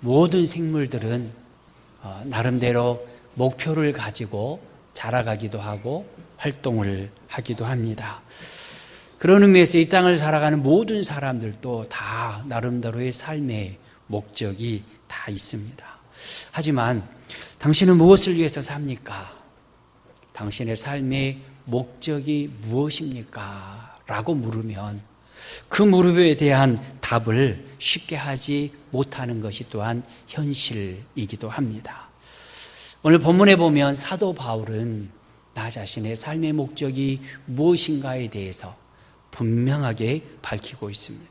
모든 생물들은 나름대로 목표를 가지고 자라가기도 하고 활동을 하기도 합니다. 그런 의미에서 이 땅을 살아가는 모든 사람들도 다 나름대로의 삶의 목적이 다 있습니다. 하지만 당신은 무엇을 위해서 삽니까? 당신의 삶의 목적이 무엇입니까? 라고 물으면 그 물음에 대한 답을 쉽게 하지 못하는 것이 또한 현실이기도 합니다. 오늘 본문에 보면 사도 바울은 나 자신의 삶의 목적이 무엇인가에 대해서 분명하게 밝히고 있습니다.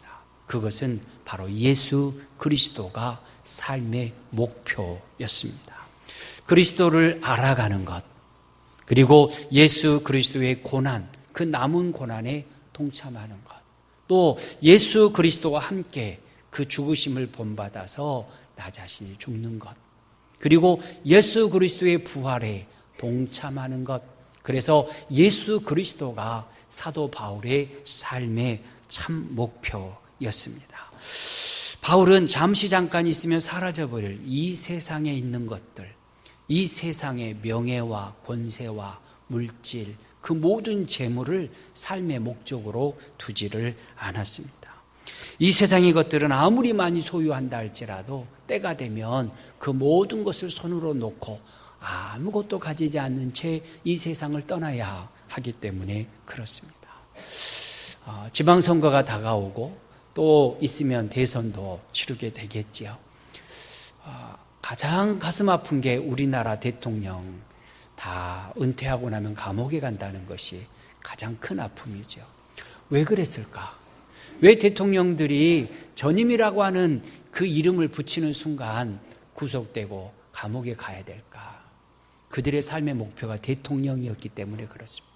그것은 바로 예수 그리스도가 삶의 목표였습니다. 그리스도를 알아가는 것, 그리고 예수 그리스도의 고난, 그 남은 고난에 동참하는 것, 또 예수 그리스도와 함께 그 죽으심을 본받아서 나 자신이 죽는 것, 그리고 예수 그리스도의 부활에 동참하는 것, 그래서 예수 그리스도가 사도 바울의 삶의 참 목표였습니다. 바울은 잠깐 있으면 사라져버릴 이 세상에 있는 것들, 이 세상의 명예와 권세와 물질, 그 모든 재물을 삶의 목적으로 두지를 않았습니다. 이 세상의 것들은 아무리 많이 소유한다 할지라도 때가 되면 그 모든 것을 손으로 놓고 아무것도 가지지 않는 채 이 세상을 떠나야 하기 때문에 그렇습니다. 지방선거가 다가오고 또 있으면 대선도 치르게 되겠지요. 가장 가슴 아픈 게 우리나라 대통령 다 은퇴하고 나면 감옥에 간다는 것이 가장 큰 아픔이죠. 왜 그랬을까? 왜 대통령들이 전임이라고 하는 그 이름을 붙이는 순간 구속되고 감옥에 가야 될까? 그들의 삶의 목표가 대통령이었기 때문에 그렇습니다.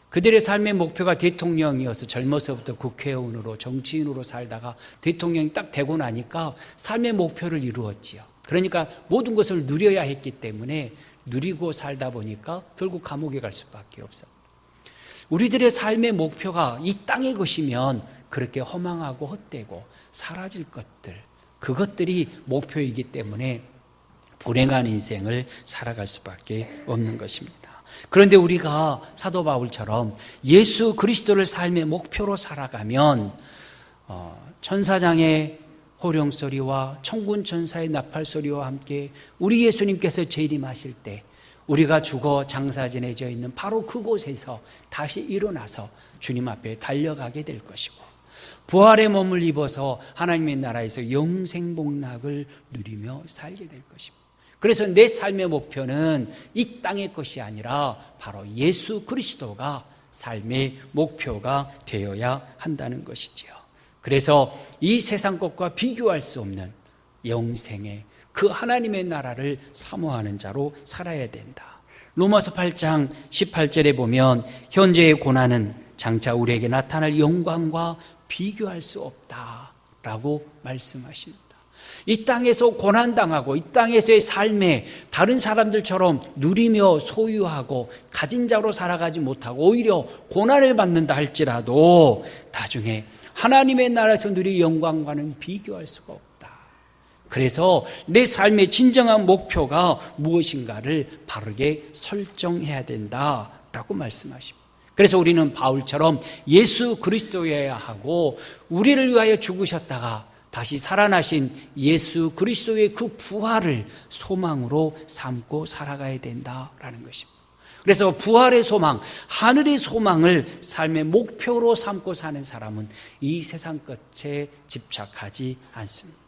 그들의 삶의 목표가 대통령이어서 젊어서부터 국회의원으로 정치인으로 살다가 대통령이 딱 되고 나니까 삶의 목표를 이루었지요. 그러니까 모든 것을 누려야 했기 때문에 누리고 살다 보니까 결국 감옥에 갈 수밖에 없습니다. 우리들의 삶의 목표가 이 땅의 것이면 그렇게 허망하고 헛되고 사라질 것들, 그것들이 목표이기 때문에 불행한 인생을 살아갈 수밖에 없는 것입니다. 그런데 우리가 사도 바울처럼 예수 그리스도를 삶의 목표로 살아가면 천사장의 호령소리와 천군 천사의 나팔소리와 함께 우리 예수님께서 재림하실 때 우리가 죽어 장사 지내져 있는 바로 그곳에서 다시 일어나서 주님 앞에 달려가게 될 것이고, 부활의 몸을 입어서 하나님의 나라에서 영생복락을 누리며 살게 될 것입니다. 그래서 내 삶의 목표는 이 땅의 것이 아니라 바로 예수 그리스도가 삶의 목표가 되어야 한다는 것이지요. 그래서 이 세상 것과 비교할 수 없는 영생의 그 하나님의 나라를 사모하는 자로 살아야 된다. 로마서 8장 18절에 보면 현재의 고난은 장차 우리에게 나타날 영광과 비교할 수 없다라고 말씀하십니다. 이 땅에서 고난당하고 이 땅에서의 삶에 다른 사람들처럼 누리며 소유하고 가진 자로 살아가지 못하고 오히려 고난을 받는다 할지라도 나중에 하나님의 나라에서 누릴 영광과는 비교할 수가 없다. 그래서 내 삶의 진정한 목표가 무엇인가를 바르게 설정해야 된다라고 말씀하십니다. 그래서 우리는 바울처럼 예수 그리스도여야 하고, 우리를 위하여 죽으셨다가 다시 살아나신 예수 그리스도의 그 부활을 소망으로 삼고 살아가야 된다라는 것입니다. 그래서 부활의 소망, 하늘의 소망을 삶의 목표로 삼고 사는 사람은 이 세상 것에 집착하지 않습니다.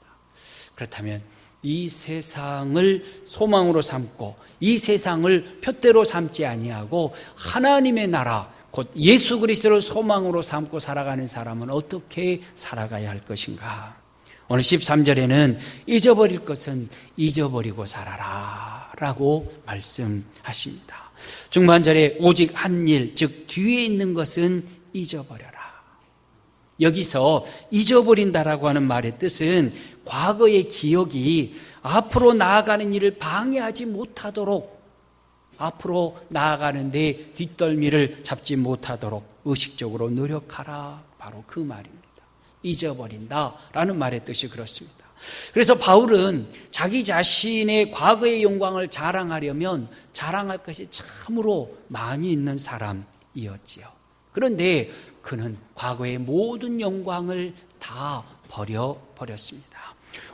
그렇다면 이 세상을 소망으로 삼고 이 세상을 푯대로 삼지 아니하고 하나님의 나라, 곧 예수 그리스도를 소망으로 삼고 살아가는 사람은 어떻게 살아가야 할 것인가? 오늘 13절에는 잊어버릴 것은 잊어버리고 살아라 라고 말씀하십니다. 중반절에 오직 한 일, 즉 뒤에 있는 것은 잊어버려라. 여기서 잊어버린다라고 하는 말의 뜻은 과거의 기억이 앞으로 나아가는 일을 방해하지 못하도록, 앞으로 나아가는데 뒷덜미를 잡지 못하도록 의식적으로 노력하라, 바로 그 말입니다. 잊어버린다라는 말의 뜻이 그렇습니다. 그래서 바울은 자기 자신의 과거의 영광을 자랑하려면 자랑할 것이 참으로 많이 있는 사람이었지요. 그런데 그는 과거의 모든 영광을 다 버려버렸습니다.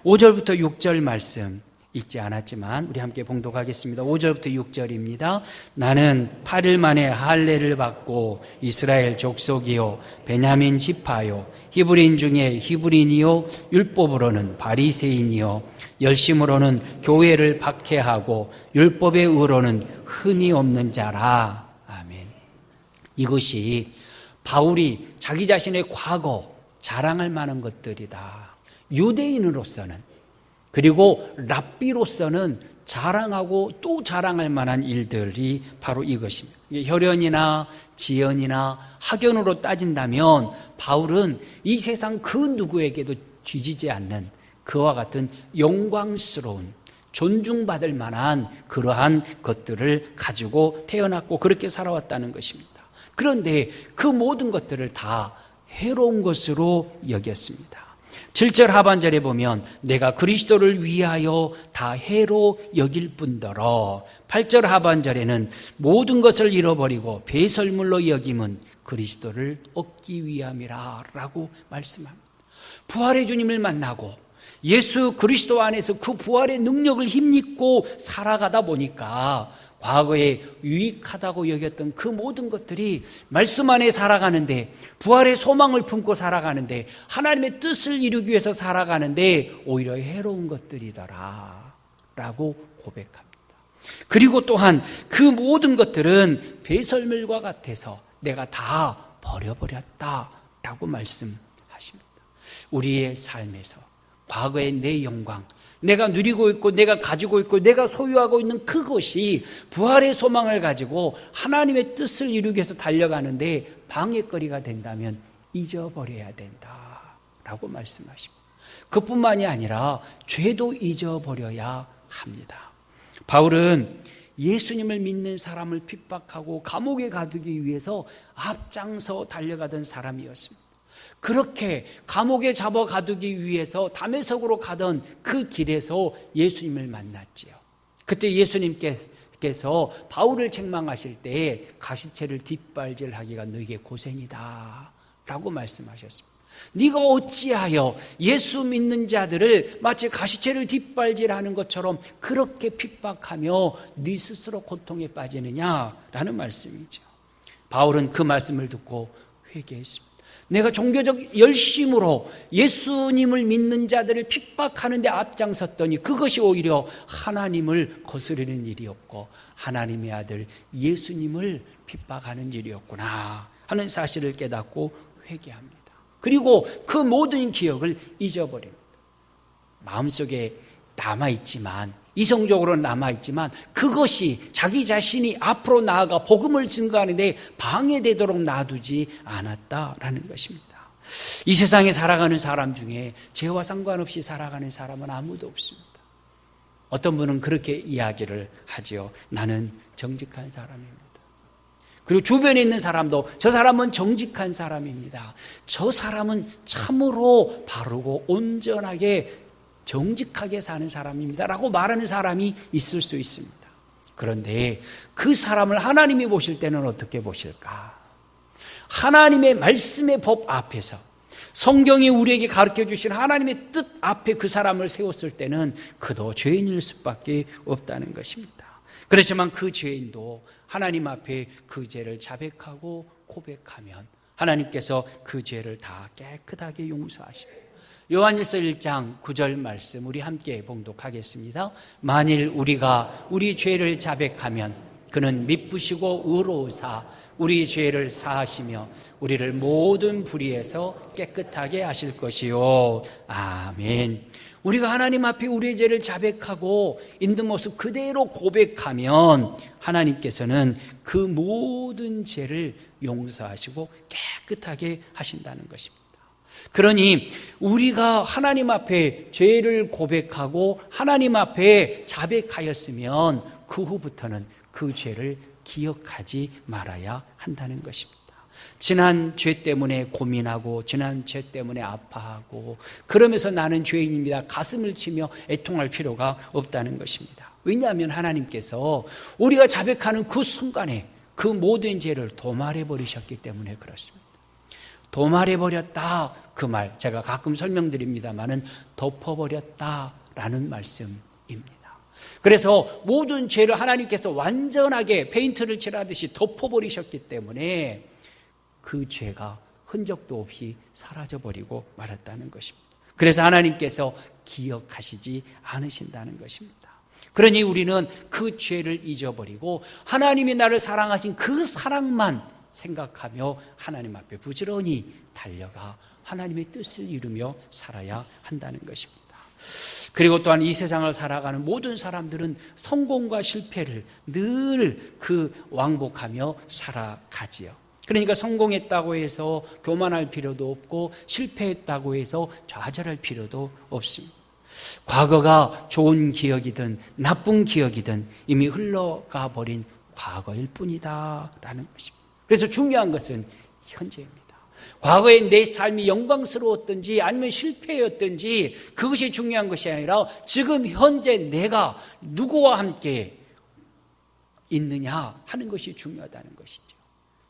5절부터 6절 말씀 읽지 않았지만 우리 함께 봉독하겠습니다. 5절부터 6절입니다. 나는 8일 만에 할례를 받고 이스라엘 족속이요 베냐민 지파요 히브리인 중에 히브리인이요 율법으로는 바리새인이요 열심으로는 교회를 박해하고 율법의 의로는 흠이 없는 자라. 아멘. 이것이 바울이 자기 자신의 과거 자랑할 만한 것들이다. 유대인으로서는, 그리고 랍비로서는 자랑하고 또 자랑할 만한 일들이 바로 이것입니다. 혈연이나 지연이나 학연으로 따진다면 바울은 이 세상 그 누구에게도 뒤지지 않는 그와 같은 영광스러운, 존중받을 만한 그러한 것들을 가지고 태어났고 그렇게 살아왔다는 것입니다. 그런데 그 모든 것들을 다 해로운 것으로 여겼습니다. 7절 하반절에 보면 내가 그리스도를 위하여 다 해로 여길 뿐더러 8절 하반절에는 모든 것을 잃어버리고 배설물로 여김은 그리스도를 얻기 위함이라 라고 말씀합니다. 부활의 주님을 만나고 예수 그리스도 안에서 그 부활의 능력을 힘입고 살아가다 보니까 과거에 유익하다고 여겼던 그 모든 것들이 말씀 안에 살아가는데, 부활의 소망을 품고 살아가는데, 하나님의 뜻을 이루기 위해서 살아가는데 오히려 해로운 것들이더라 라고 고백합니다. 그리고 또한 그 모든 것들은 배설물과 같아서 내가 다 버려버렸다 라고 말씀하십니다. 우리의 삶에서 과거의 내 영광, 내가 누리고 있고 내가 가지고 있고 내가 소유하고 있는 그것이 부활의 소망을 가지고 하나님의 뜻을 이루기 위해서 달려가는데 방해거리가 된다면 잊어버려야 된다라고 말씀하십니다. 그뿐만이 아니라 죄도 잊어버려야 합니다. 바울은 예수님을 믿는 사람을 핍박하고 감옥에 가두기 위해서 앞장서 달려가던 사람이었습니다. 그렇게 감옥에 잡아 가두기 위해서 다메섹으로 가던 그 길에서 예수님을 만났지요. 그때 예수님께서 바울을 책망하실 때 가시체를 뒷발질하기가 너에게 고생이다 라고 말씀하셨습니다. 네가 어찌하여 예수 믿는 자들을 마치 가시체를 뒷발질하는 것처럼 그렇게 핍박하며 네 스스로 고통에 빠지느냐라는 말씀이죠. 바울은 그 말씀을 듣고 회개했습니다. 내가 종교적 열심으로 예수님을 믿는 자들을 핍박하는 데 앞장섰더니 그것이 오히려 하나님을 거스르는 일이었고 하나님의 아들 예수님을 핍박하는 일이었구나 하는 사실을 깨닫고 회개합니다. 그리고 그 모든 기억을 잊어버립니다. 마음속에 남아있지만, 이성적으로 남아있지만 그것이 자기 자신이 앞으로 나아가 복음을 증거하는데 방해되도록 놔두지 않았다라는 것입니다. 이 세상에 살아가는 사람 중에 죄와 상관없이 살아가는 사람은 아무도 없습니다. 어떤 분은 그렇게 이야기를 하죠. 나는 정직한 사람입니다. 그리고 주변에 있는 사람도 저 사람은 정직한 사람입니다. 저 사람은 참으로 바르고 온전하게 정직하게 사는 사람입니다 라고 말하는 사람이 있을 수 있습니다. 그런데 그 사람을 하나님이 보실 때는 어떻게 보실까? 하나님의 말씀의 법 앞에서, 성경이 우리에게 가르쳐 주신 하나님의 뜻 앞에 그 사람을 세웠을 때는 그도 죄인일 수밖에 없다는 것입니다. 그렇지만 그 죄인도 하나님 앞에 그 죄를 자백하고 고백하면 하나님께서 그 죄를 다 깨끗하게 용서하십니다. 요한일서 1장 9절 말씀 우리 함께 봉독하겠습니다. 만일 우리가 우리 죄를 자백하면 그는 미쁘시고 의로우사 우리 죄를 사하시며 우리를 모든 불의에서 깨끗하게 하실 것이요. 아멘. 우리가 하나님 앞에 우리의 죄를 자백하고 있는 모습 그대로 고백하면 하나님께서는 그 모든 죄를 용서하시고 깨끗하게 하신다는 것입니다. 그러니 우리가 하나님 앞에 죄를 고백하고 하나님 앞에 자백하였으면 그 후부터는 그 죄를 기억하지 말아야 한다는 것입니다. 지난 죄 때문에 고민하고 지난 죄 때문에 아파하고 그러면서 나는 죄인입니다. 가슴을 치며 애통할 필요가 없다는 것입니다. 왜냐하면 하나님께서 우리가 자백하는 그 순간에 그 모든 죄를 도말해 버리셨기 때문에 그렇습니다. 도말해 버렸다, 그 말 제가 가끔 설명드립니다마는 덮어버렸다라는 말씀입니다. 그래서 모든 죄를 하나님께서 완전하게 페인트를 칠하듯이 덮어버리셨기 때문에 그 죄가 흔적도 없이 사라져버리고 말았다는 것입니다. 그래서 하나님께서 기억하시지 않으신다는 것입니다. 그러니 우리는 그 죄를 잊어버리고 하나님이 나를 사랑하신 그 사랑만 생각하며 하나님 앞에 부지런히 달려가 하나님의 뜻을 이루며 살아야 한다는 것입니다. 그리고 또한 이 세상을 살아가는 모든 사람들은 성공과 실패를 늘 그 왕복하며 살아가지요. 그러니까 성공했다고 해서 교만할 필요도 없고 실패했다고 해서 좌절할 필요도 없습니다. 과거가 좋은 기억이든 나쁜 기억이든 이미 흘러가 버린 과거일 뿐이다라는 것입니다. 그래서 중요한 것은 현재입니다. 과거에 내 삶이 영광스러웠든지 아니면 실패였든지 그것이 중요한 것이 아니라 지금 현재 내가 누구와 함께 있느냐 하는 것이 중요하다는 것이죠.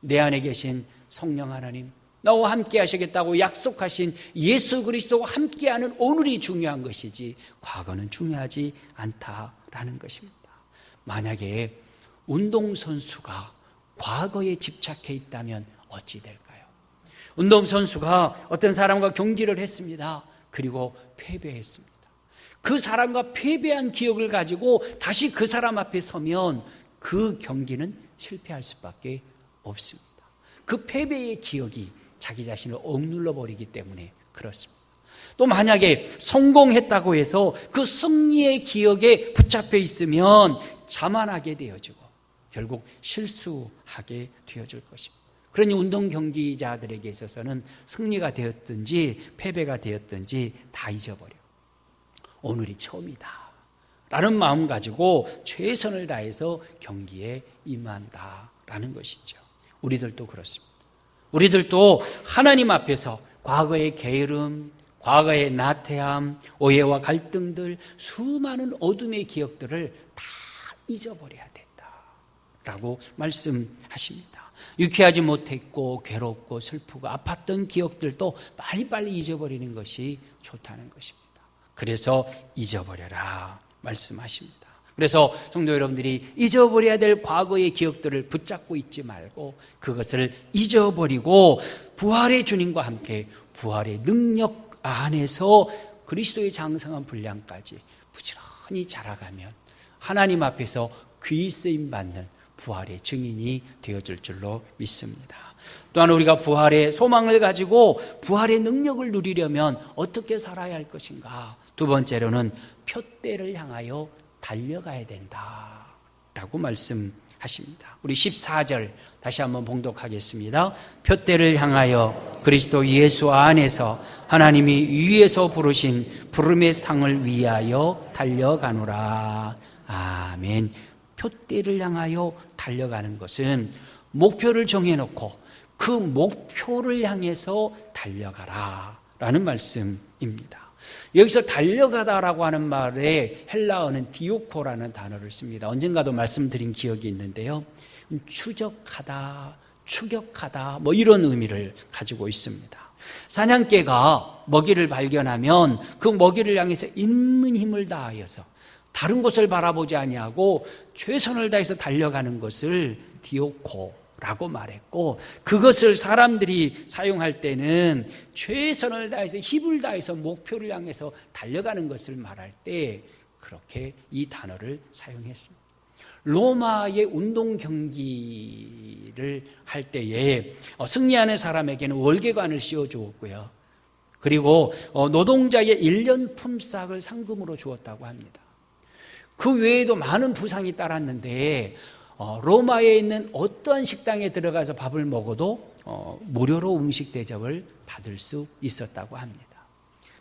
내 안에 계신 성령 하나님, 나와 함께 하시겠다고 약속하신 예수 그리스도와 함께하는 오늘이 중요한 것이지 과거는 중요하지 않다라는 것입니다. 만약에 운동선수가 과거에 집착해 있다면 어찌 될까요? 운동선수가 어떤 사람과 경기를 했습니다. 그리고 패배했습니다. 그 사람과 패배한 기억을 가지고 다시 그 사람 앞에 서면 그 경기는 실패할 수밖에 없습니다. 그 패배의 기억이 자기 자신을 억눌러 버리기 때문에 그렇습니다. 또 만약에 성공했다고 해서 그 승리의 기억에 붙잡혀 있으면 자만하게 되어지고 결국 실수하게 되어질 것입니다. 그러니 운동 경기자들에게 있어서는 승리가 되었든지 패배가 되었든지 다 잊어버려. 오늘이 처음이다 라는 마음 가지고 최선을 다해서 경기에 임한다라는 것이죠. 우리들도 그렇습니다. 우리들도 하나님 앞에서 과거의 게으름, 과거의 나태함, 오해와 갈등들, 수많은 어둠의 기억들을 다 잊어버려야 된다라고 말씀하십니다. 유쾌하지 못했고 괴롭고 슬프고 아팠던 기억들도 빨리빨리 잊어버리는 것이 좋다는 것입니다. 그래서 잊어버려라 말씀하십니다. 그래서 성도 여러분들이 잊어버려야 될 과거의 기억들을 붙잡고 있지 말고 그것을 잊어버리고 부활의 주님과 함께 부활의 능력 안에서 그리스도의 장성한 분량까지 부지런히 자라가면 하나님 앞에서 귀 쓰임 받는 부활의 증인이 되어질 줄로 믿습니다. 또한 우리가 부활의 소망을 가지고 부활의 능력을 누리려면 어떻게 살아야 할 것인가? 두 번째로는 표대를 향하여 달려가야 된다라고 말씀하십니다. 우리 14절 다시 한번 봉독하겠습니다. 표대를 향하여 그리스도 예수 안에서 하나님이 위에서 부르신 부름의 상을 위하여 달려가노라. 아멘. 표대를 향하여 달려가는 것은 목표를 정해놓고 그 목표를 향해서 달려가라 라는 말씀입니다. 여기서 달려가다라고 하는 말에 헬라어는 디오코라는 단어를 씁니다. 언젠가도 말씀드린 기억이 있는데요. 추적하다, 추격하다 뭐 이런 의미를 가지고 있습니다. 사냥개가 먹이를 발견하면 그 먹이를 향해서 있는 힘을 다하여서 다른 곳을 바라보지 아니하고 최선을 다해서 달려가는 것을 디오코라고 말했고 그것을 사람들이 사용할 때는 최선을 다해서 힘을 다해서 목표를 향해서 달려가는 것을 말할 때 그렇게 이 단어를 사용했습니다. 로마의 운동 경기를 할 때에 승리하는 사람에게는 월계관을 씌워주었고요. 그리고 노동자의 1년 품삯을 상금으로 주었다고 합니다. 그 외에도 많은 부상이 따랐는데 로마에 있는 어떤 식당에 들어가서 밥을 먹어도 무료로 음식 대접을 받을 수 있었다고 합니다.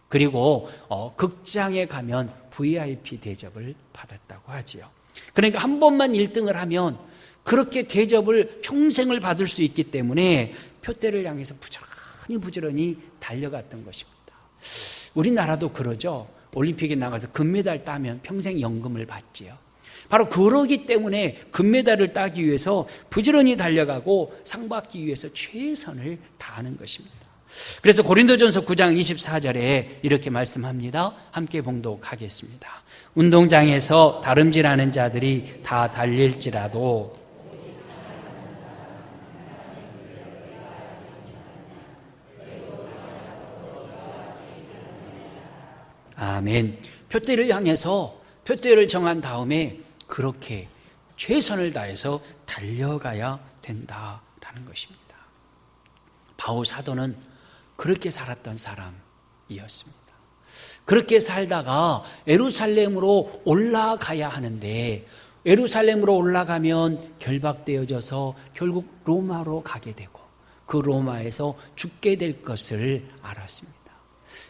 그리고 극장에 가면 VIP 대접을 받았다고 하지요. 그러니까 한 번만 1등을 하면 그렇게 대접을 평생을 받을 수 있기 때문에 표대를 향해서 부지런히 달려갔던 것입니다. 우리나라도 그러죠. 올림픽에 나가서 금메달 따면 평생 연금을 받지요. 바로 그러기 때문에 금메달을 따기 위해서 부지런히 달려가고 상 받기 위해서 최선을 다하는 것입니다. 그래서 고린도전서 9장 24절에 이렇게 말씀합니다. 함께 봉독하겠습니다. 운동장에서 다름질하는 자들이 다 달릴지라도 아멘. 표대를 향해서 표대를 정한 다음에 그렇게 최선을 다해서 달려가야 된다라는 것입니다. 바울 사도는 그렇게 살았던 사람이었습니다. 그렇게 살다가 예루살렘으로 올라가야 하는데 예루살렘으로 올라가면 결박되어져서 결국 로마로 가게 되고 그 로마에서 죽게 될 것을 알았습니다.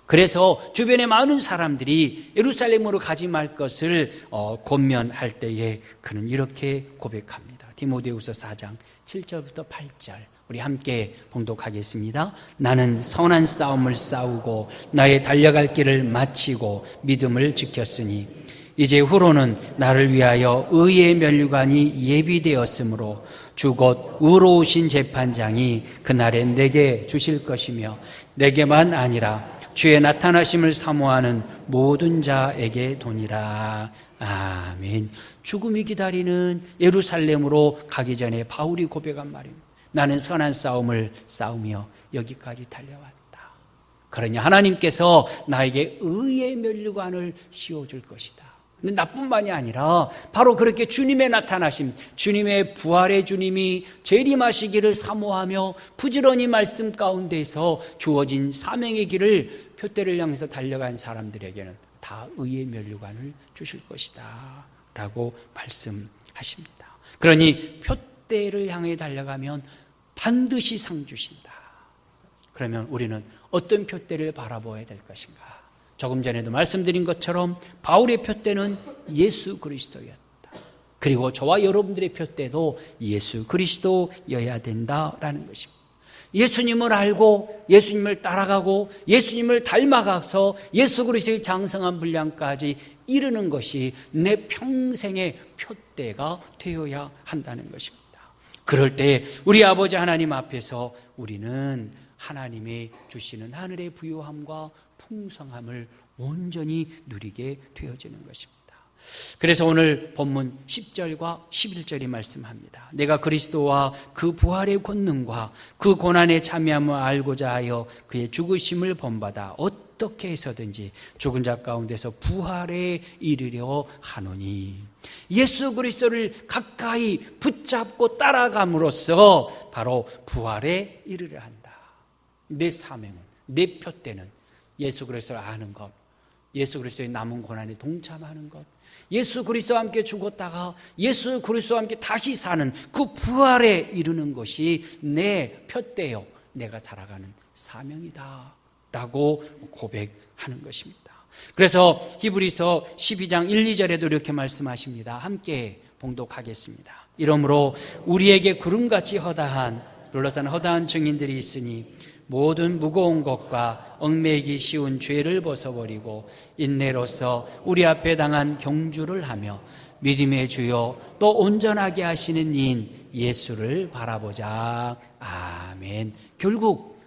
그래서 주변의 많은 사람들이 예루살렘으로 가지 말 것을 권면할 때에 그는 이렇게 고백합니다. 디모데후서 4장 7절부터 8절 우리 함께 봉독하겠습니다. 나는 선한 싸움을 싸우고 나의 달려갈 길을 마치고 믿음을 지켰으니 이제 후로는 나를 위하여 의의 면류관이 예비되었으므로 주 곧 의로우신 재판장이 그날에 내게 주실 것이며 내게만 아니라 주의 나타나심을 사모하는 모든 자에게 도니라. 아멘. 죽음이 기다리는 예루살렘으로 가기 전에 바울이 고백한 말입니다. 나는 선한 싸움을 싸우며 여기까지 달려왔다. 그러니 하나님께서 나에게 의의 면류관을 씌워줄 것이다. 근데 나뿐만이 아니라 바로 그렇게 주님의 나타나심, 주님의 부활의 주님이 재림하시기를 사모하며 부지런히 말씀 가운데서 주어진 사명의 길을 표대를 향해서 달려간 사람들에게는 다 의의 면류관을 주실 것이다 라고 말씀하십니다. 그러니 표대를 향해 달려가면 반드시 상 주신다. 그러면 우리는 어떤 표대를 바라보아야 될 것인가? 조금 전에도 말씀드린 것처럼 바울의 표대는 예수 그리스도였다. 그리고 저와 여러분들의 표대도 예수 그리스도여야 된다라는 것입니다. 예수님을 알고 예수님을 따라가고 예수님을 닮아가서 예수 그리스도의 장성한 분량까지 이르는 것이 내 평생의 표대가 되어야 한다는 것입니다. 그럴 때 우리 아버지 하나님 앞에서 우리는 하나님의 주시는 하늘의 부요함과 풍성함을 온전히 누리게 되어지는 것입니다. 그래서 오늘 본문 10절과 11절이 말씀합니다. 내가 그리스도와 그 부활의 권능과 그 고난의 참여함을 알고자 하여 그의 죽으심을 본받아 어떻게 해서든지 죽은 자 가운데서 부활에 이르려 하노니 예수 그리스도를 가까이 붙잡고 따라감으로써 바로 부활에 이르려 한다. 내 사명은, 내 표대는 예수 그리스도를 아는 것, 예수 그리스도의 남은 고난에 동참하는 것, 예수 그리스도와 함께 죽었다가 예수 그리스도와 함께 다시 사는 그 부활에 이르는 것이 내 표대요, 내가 살아가는 사명이다 라고 고백하는 것입니다. 그래서 히브리서 12장 1, 2절에도 이렇게 말씀하십니다. 함께 봉독하겠습니다. 이러므로 우리에게 구름같이 둘러싼 허다한 증인들이 있으니 모든 무거운 것과 얽매이기 쉬운 죄를 벗어버리고 인내로서 우리 앞에 당한 경주를 하며 믿음의 주요 또 온전하게 하시는 이인 예수를 바라보자. 아멘. 결국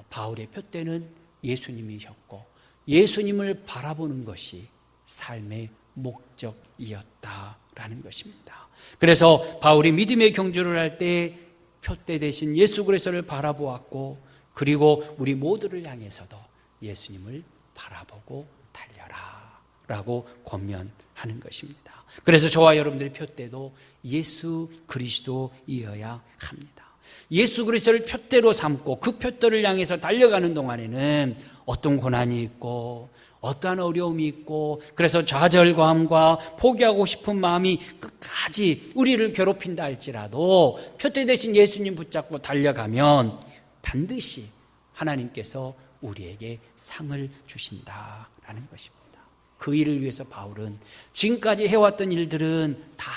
바울의 표대는 예수님이셨고 예수님을 바라보는 것이 삶의 목적이었다라는 것입니다. 그래서 바울이 믿음의 경주를 할 때 표대 대신 예수 그리스도를 바라보았고 그리고 우리 모두를 향해서도 예수님을 바라보고 달려라 라고 권면하는 것입니다. 그래서 저와 여러분들의 표대도 예수 그리스도이어야 합니다. 예수 그리스도를 표대로 삼고 그 표대를 향해서 달려가는 동안에는 어떤 고난이 있고 어떠한 어려움이 있고 그래서 좌절감과 포기하고 싶은 마음이 끝까지 우리를 괴롭힌다 할지라도 표대 대신 예수님 붙잡고 달려가면 반드시 하나님께서 우리에게 상을 주신다라는 것입니다. 그 일을 위해서 바울은 지금까지 해왔던 일들은 다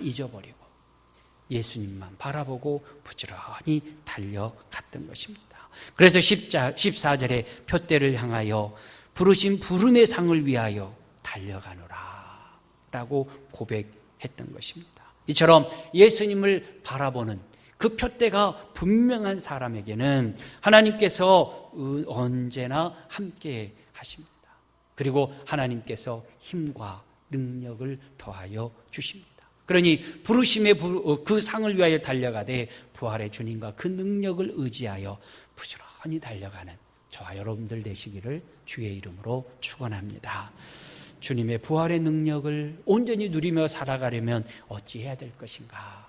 잊어버리고 예수님만 바라보고 부지런히 달려갔던 것입니다. 그래서 14절에 표대를 향하여 부르신 부름의 상을 위하여 달려가노라 라고 고백했던 것입니다. 이처럼 예수님을 바라보는 그 표대가 분명한 사람에게는 하나님께서 언제나 함께 하십니다. 그리고 하나님께서 힘과 능력을 더하여 주십니다. 그러니 부르심의 그 상을 위하여 달려가되 부활의 주님과 그 능력을 의지하여 부지런히 달려가는 저와 여러분들 되시기를 주의 이름으로 축원합니다. 주님의 부활의 능력을 온전히 누리며 살아가려면 어찌해야 될 것인가?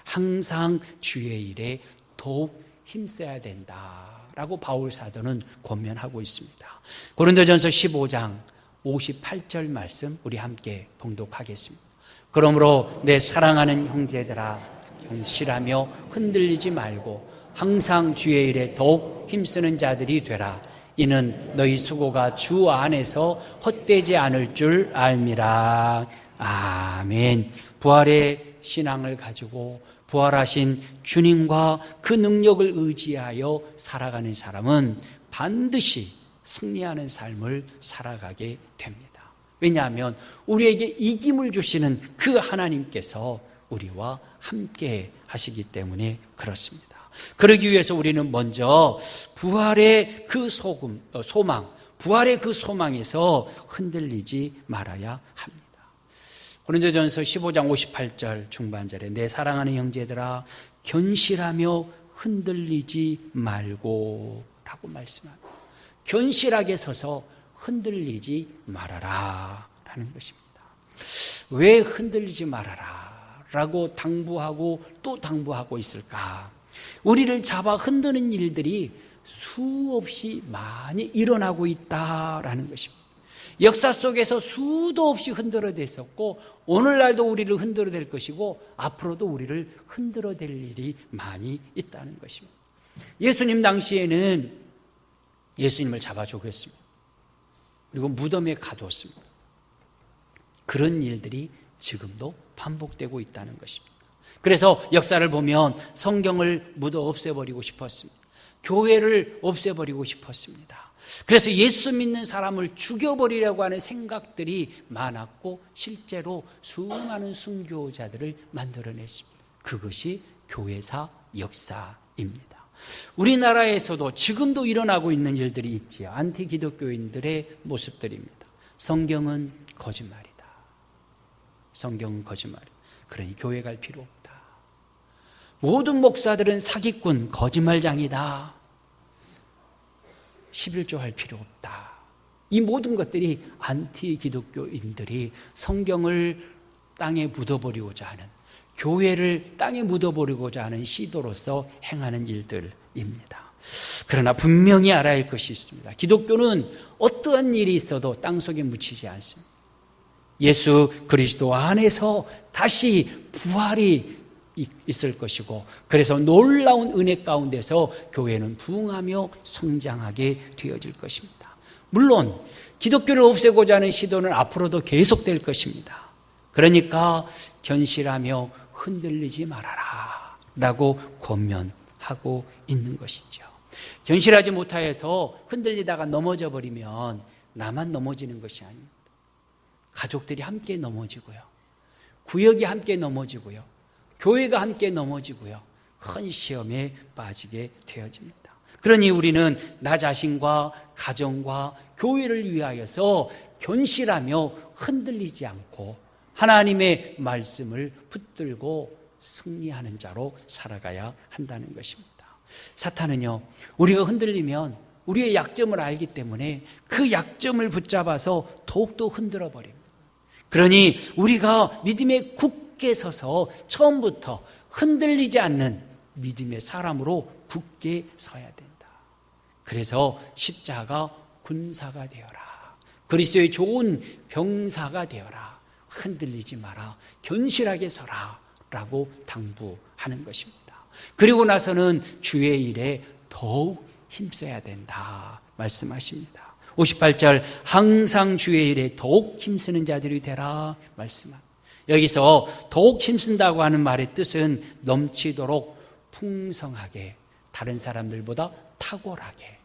항상 주의 일에 더욱 힘써야 된다라고 바울 사도는 권면하고 있습니다. 고린도전서 15장 58절 말씀 우리 함께 봉독하겠습니다. 그러므로 내 사랑하는 형제들아 견실하며 흔들리지 말고 항상 주의 일에 더욱 힘쓰는 자들이 되라. 이는 너희 수고가 주 안에서 헛되지 않을 줄 알미라. 아멘. 부활의 신앙을 가지고 부활하신 주님과 그 능력을 의지하여 살아가는 사람은 반드시 승리하는 삶을 살아가게 됩니다. 왜냐하면 우리에게 이김을 주시는 그 하나님께서 우리와 함께 하시기 때문에 그렇습니다. 그러기 위해서 우리는 먼저 부활의 그 소망, 부활의 그 소망에서 흔들리지 말아야 합니다. 고린도전서 15장 58절 중반절에 내 사랑하는 형제들아 견실하며 흔들리지 말고 라고 말씀합니다. 견실하게 서서 흔들리지 말아라 라는 것입니다. 왜 흔들리지 말아라 라고 당부하고 또 당부하고 있을까? 우리를 잡아 흔드는 일들이 수없이 많이 일어나고 있다라는 것입니다. 역사 속에서 수도 없이 흔들어댔었고 오늘날도 우리를 흔들어댈 것이고 앞으로도 우리를 흔들어댈 일이 많이 있다는 것입니다. 예수님 당시에는 예수님을 잡아 죽였습니다. 그리고 무덤에 가두었습니다. 그런 일들이 지금도 반복되고 있다는 것입니다. 그래서 역사를 보면 성경을 묻어 없애버리고 싶었습니다. 교회를 없애버리고 싶었습니다. 그래서 예수 믿는 사람을 죽여버리려고 하는 생각들이 많았고 실제로 수많은 순교자들을 만들어냈습니다. 그것이 교회사 역사입니다. 우리나라에서도 지금도 일어나고 있는 일들이 있지요. 안티 기독교인들의 모습들입니다. 성경은 거짓말이다. 성경은 거짓말이다. 그러니 교회 갈 필요 없다. 모든 목사들은 사기꾼, 거짓말장이다. 11조 할 필요 없다. 이 모든 것들이 안티 기독교인들이 성경을 땅에 묻어버리고자 하는, 교회를 땅에 묻어버리고자 하는 시도로서 행하는 일들입니다. 그러나 분명히 알아야 할 것이 있습니다. 기독교는 어떠한 일이 있어도 땅속에 묻히지 않습니다. 예수 그리스도 안에서 다시 부활이 있을 것이고, 그래서 놀라운 은혜 가운데서 교회는 부흥하며 성장하게 되어질 것입니다. 물론 기독교를 없애고자 하는 시도는 앞으로도 계속될 것입니다. 그러니까 견실하며 흔들리지 말아라 라고 권면하고 있는 것이죠. 견실하지 못하여서 흔들리다가 넘어져 버리면 나만 넘어지는 것이 아닙니다. 가족들이 함께 넘어지고요, 구역이 함께 넘어지고요, 교회가 함께 넘어지고요, 큰 시험에 빠지게 되어집니다. 그러니 우리는 나 자신과 가정과 교회를 위하여서 견실하며 흔들리지 않고 하나님의 말씀을 붙들고 승리하는 자로 살아가야 한다는 것입니다. 사탄은요, 우리가 흔들리면 우리의 약점을 알기 때문에 그 약점을 붙잡아서 더욱더 흔들어 버립니다. 그러니 우리가 믿음에 굳게 서서 처음부터 흔들리지 않는 믿음의 사람으로 굳게 서야 된다. 그래서 십자가 군사가 되어라. 그리스도의 좋은 병사가 되어라. 흔들리지 마라. 견실하게 서라. 라고 당부하는 것입니다. 그리고 나서는 주의 일에 더욱 힘써야 된다 말씀하십니다. 58절 항상 주의 일에 더욱 힘쓰는 자들이 되라 말씀합니다. 여기서 더욱 힘쓴다고 하는 말의 뜻은 넘치도록 풍성하게, 다른 사람들보다 탁월하게,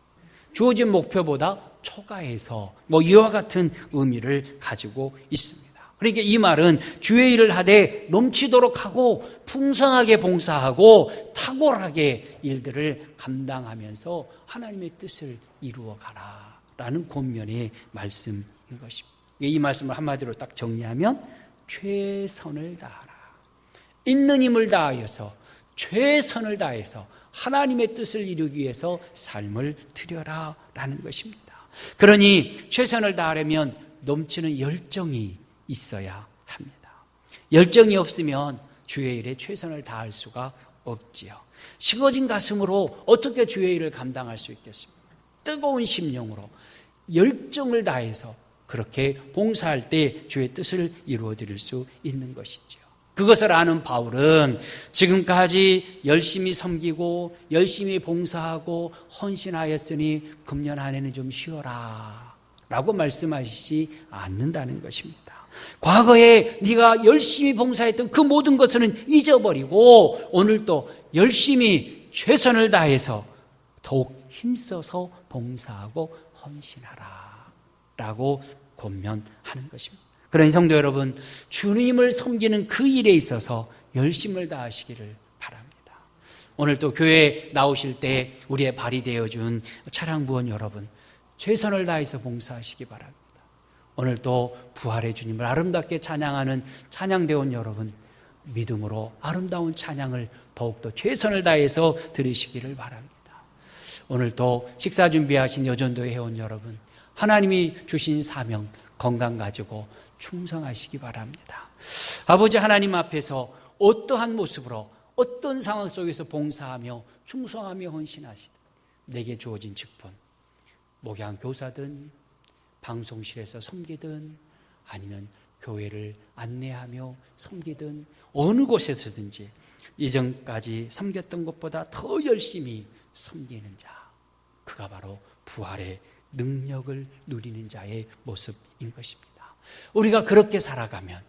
주어진 목표보다 초과해서 이와 같은 의미를 가지고 있습니다. 그러니까 이 말은 주의 일을 하되 넘치도록 하고 풍성하게 봉사하고 탁월하게 일들을 감당하면서 하나님의 뜻을 이루어가라 라는 권면의 말씀인 것입니다. 이 말씀을 한마디로 딱 정리하면 최선을 다하라. 있는 힘을 다하여서, 최선을 다해서 하나님의 뜻을 이루기 위해서 삶을 드려라 라는 것입니다. 그러니 최선을 다하려면 넘치는 열정이 있어야 합니다. 열정이 없으면 주의 일에 최선을 다할 수가 없지요. 식어진 가슴으로 어떻게 주의 일을 감당할 수 있겠습니까? 뜨거운 심령으로 열정을 다해서 그렇게 봉사할 때 주의 뜻을 이루어 드릴 수 있는 것이죠. 그것을 아는 바울은 지금까지 열심히 섬기고 열심히 봉사하고 헌신하였으니 금년 안에는 좀 쉬어라 라고 말씀하시지 않는다는 것입니다. 과거에 네가 열심히 봉사했던 그 모든 것은 잊어버리고 오늘 또 열심히 최선을 다해서 더욱 힘써서 봉사하고 헌신하라 라고 권면하는 것입니다. 그러니 성도 여러분, 주님을 섬기는 그 일에 있어서 열심을 다하시기를 바랍니다. 오늘 또 교회에 나오실 때 우리의 발이 되어준 차량부원 여러분, 최선을 다해서 봉사하시기 바랍니다. 오늘 또 부활의 주님을 아름답게 찬양하는 찬양대원 여러분, 믿음으로 아름다운 찬양을 더욱더 최선을 다해서 들으시기를 바랍니다. 오늘 또 식사 준비하신 여전도의 회원 여러분, 하나님이 주신 사명, 건강 가지고 충성하시기 바랍니다. 아버지 하나님 앞에서 어떠한 모습으로 어떤 상황 속에서 봉사하며 충성하며 헌신하시든 내게 주어진 직분, 목양 교사든 방송실에서 섬기든 아니면 교회를 안내하며 섬기든 어느 곳에서든지 이전까지 섬겼던 것보다 더 열심히 섬기는 자, 그가 바로 부활의 능력을 누리는 자의 모습인 것입니다. 우리가 그렇게 살아가면,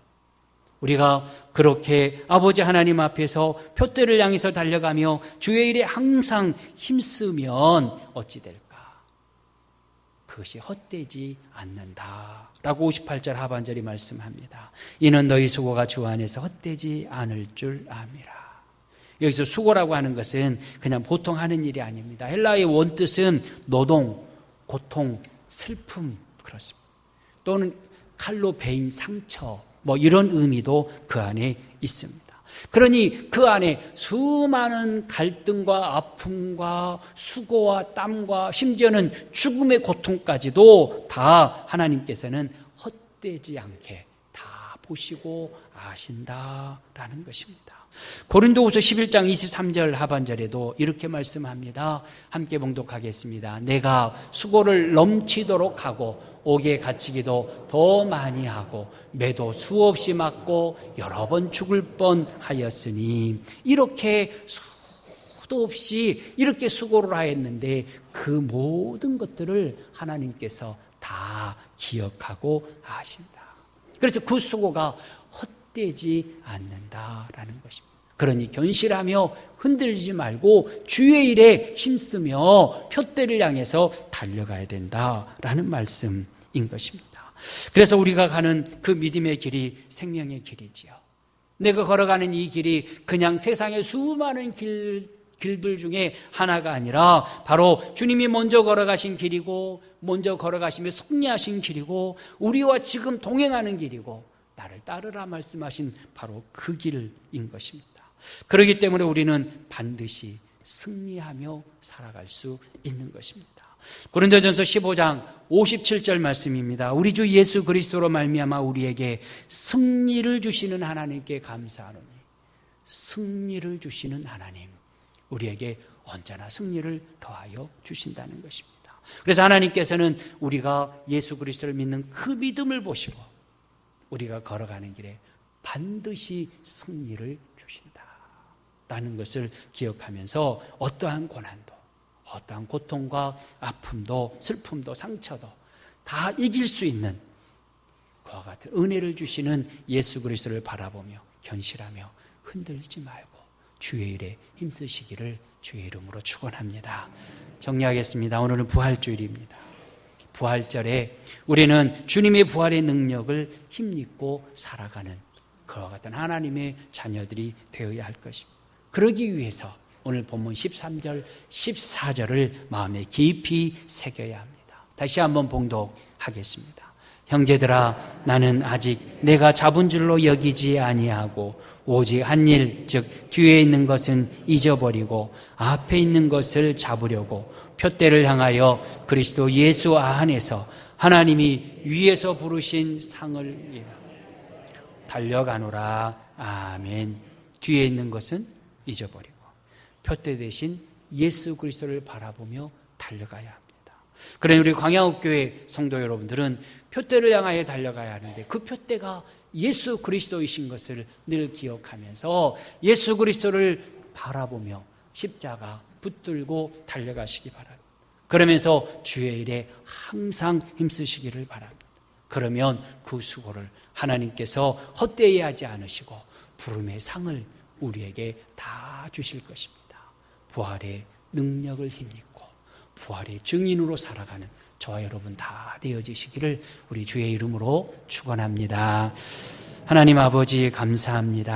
우리가 그렇게 아버지 하나님 앞에서 표대를 향해서 달려가며 주의 일에 항상 힘쓰면 어찌 될까? 그것이 헛되지 않는다 라고 58절 하반절이 말씀합니다. 이는 너희 수고가 주 안에서 헛되지 않을 줄 암이라. 여기서 수고라고 하는 것은 그냥 보통 하는 일이 아닙니다. 헬라의 원뜻은 노동, 고통, 슬픔, 그렇습니다. 또는 칼로 베인 상처, 이런 의미도 그 안에 있습니다. 그러니 그 안에 수많은 갈등과 아픔과 수고와 땀과 심지어는 죽음의 고통까지도 다 하나님께서는 헛되지 않게 다 보시고 아신다라는 것입니다. 고린도후서 11장 23절 하반절에도 이렇게 말씀합니다. 함께 봉독하겠습니다. 내가 수고를 넘치도록 하고 옥에 갇히기도 더 많이 하고 매도 수없이 맞고 여러 번 죽을 뻔하였으니, 이렇게 수도 없이 이렇게 수고를 하였는데 그 모든 것들을 하나님께서 다 기억하고 아신다. 그래서 그 수고가 헛되지 않는다라는 것입니다. 그러니 견실하며 흔들리지 말고 주의 일에 힘쓰며 표대를 향해서 달려가야 된다라는 말씀인 것입니다. 그래서 우리가 가는 그 믿음의 길이 생명의 길이지요. 내가 걸어가는 이 길이 그냥 세상의 수많은 길들 중에 하나가 아니라 바로 주님이 먼저 걸어가신 길이고, 먼저 걸어가시며 승리하신 길이고, 우리와 지금 동행하는 길이고, 나를 따르라 말씀하신 바로 그 길인 것입니다. 그렇기 때문에 우리는 반드시 승리하며 살아갈 수 있는 것입니다. 고린도전서 15장 57절 말씀입니다. 우리 주 예수 그리스도로 말미암아 우리에게 승리를 주시는 하나님께 감사하노니, 승리를 주시는 하나님, 우리에게 언제나 승리를 더하여 주신다는 것입니다. 그래서 하나님께서는 우리가 예수 그리스도를 믿는 그 믿음을 보시고 우리가 걸어가는 길에 반드시 승리를 주신다라는 것을 기억하면서 어떠한 고난도, 어떠한 고통과 아픔도 슬픔도 상처도 다 이길 수 있는 그와 같은 은혜를 주시는 예수 그리스도를 바라보며 견실하며 흔들리지 말고 주의 일에 힘쓰시기를 주의 이름으로 축원합니다. 정리하겠습니다. 오늘은 부활주일입니다. 부활절에 우리는 주님의 부활의 능력을 힘입고 살아가는 그와 같은 하나님의 자녀들이 되어야 할 것입니다. 그러기 위해서 오늘 본문 13절, 14절을 마음에 깊이 새겨야 합니다. 다시 한번 봉독하겠습니다. 형제들아, 나는 아직 내가 잡은 줄로 여기지 아니하고 오직 한 일, 즉 뒤에 있는 것은 잊어버리고 앞에 있는 것을 잡으려고 표대를 향하여 그리스도 예수 안에서 하나님이 위에서 부르신 상을 위하여 달려가노라. 아멘. 뒤에 있는 것은 잊어버리고 표대 대신 예수 그리스도를 바라보며 달려가야 합니다. 그러니 우리 광야옥교회 성도 여러분들은 표대를 향하여 달려가야 하는데 그 표대가 예수 그리스도이신 것을 늘 기억하면서 예수 그리스도를 바라보며 십자가 붙들고 달려가시기 바랍니다. 그러면서 주의 일에 항상 힘쓰시기를 바랍니다. 그러면 그 수고를 하나님께서 헛되이 하지 않으시고 부름의 상을 우리에게 다 주실 것입니다. 부활의 능력을 힘입고 부활의 증인으로 살아가는 저와 여러분 다 되어지시기를 우리 주의 이름으로 축원합니다. 하나님 아버지 감사합니다.